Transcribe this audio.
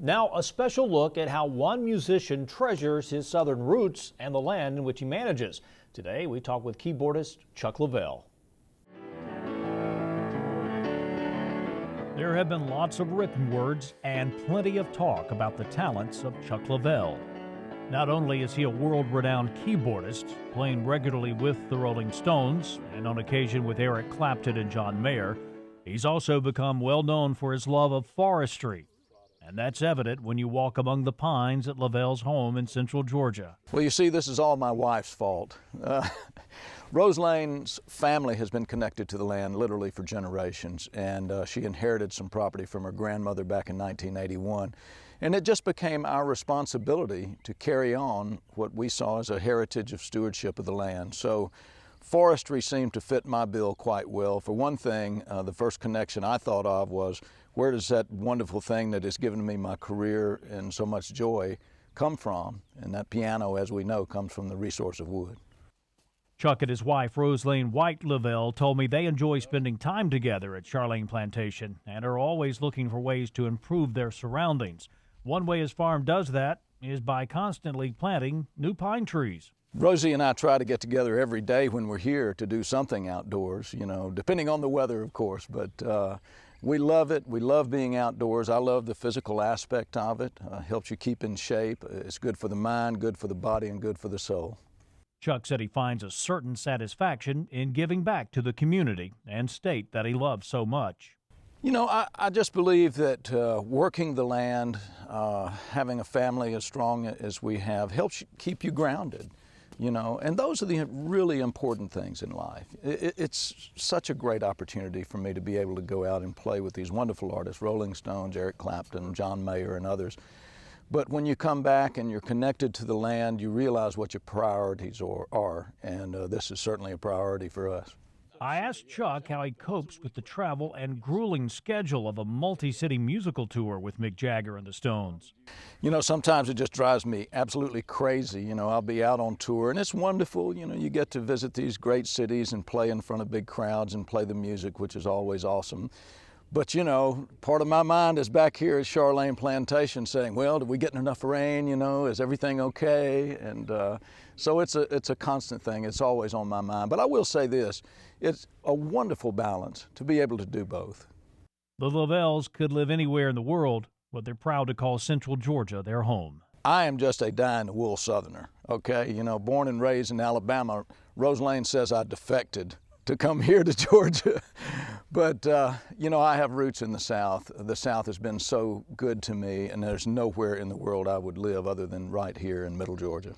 Now, a special look at how one musician treasures his southern roots and the land in which he manages. Today, we talk with keyboardist Chuck Leavell. There have been lots of written words and plenty of talk about the talents of Chuck Leavell. Not only is he a world-renowned keyboardist, playing regularly with the Rolling Stones and on occasion with Eric Clapton and John Mayer, he's also become well known for his love of forestry. And that's evident when you walk among the pines at Leavell's home in central Georgia. Well, you see, this is all my wife's fault. Rose Lane's family has been connected to the land literally for generations, and she inherited some property from her grandmother back in 1981. And it just became our responsibility to carry on what we saw as a heritage of stewardship of the land. So forestry seemed to fit my bill quite well. For one thing, the first connection I thought of was, where does that wonderful thing that has given me my career and so much joy come from? And that piano, as we know, comes from the resource of wood. Chuck and his wife, Rose Lane White Leavell, told me they enjoy spending time together at Charlene Plantation and are always looking for ways to improve their surroundings. One way his farm does that is by constantly planting new pine trees. Rosie and I try to get together every day when we're here to do something outdoors, you know, depending on the weather, of course, but we love it. We love being outdoors. I love the physical aspect of it. Helps you keep in shape. It's good for the mind, good for the body, and good for the soul. Chuck said he finds a certain satisfaction in giving back to the community and state that he loves so much. You know, I just believe that working the land, having a family as strong as we have, helps keep you grounded, you know, and those are the really important things in life. It's such a great opportunity for me to be able to go out and play with these wonderful artists, Rolling Stones, Eric Clapton, John Mayer, and others. But when you come back and you're connected to the land, you realize what your priorities are, and this is certainly a priority for us. I asked Chuck how he copes with the travel and grueling schedule of a multi-city musical tour with Mick Jagger and the Stones. You know, sometimes it just drives me absolutely crazy. You know, I'll be out on tour and it's wonderful. You know, you get to visit these great cities and play in front of big crowds and play the music, which is always awesome. But, you know, part of my mind is back here at Charlene Plantation saying, well, did we get enough rain? You know, is everything okay? And so it's a constant thing. It's always on my mind. But I will say this, it's a wonderful balance to be able to do both. The Leavells could live anywhere in the world, but they're proud to call central Georgia their home. I am just a dyed-in-the-wool Southerner, okay? You know, born and raised in Alabama, Rose Lane says I defected to come here to Georgia. But, you know, I have roots in the South. The South has been so good to me, and there's nowhere in the world I would live other than right here in Middle Georgia.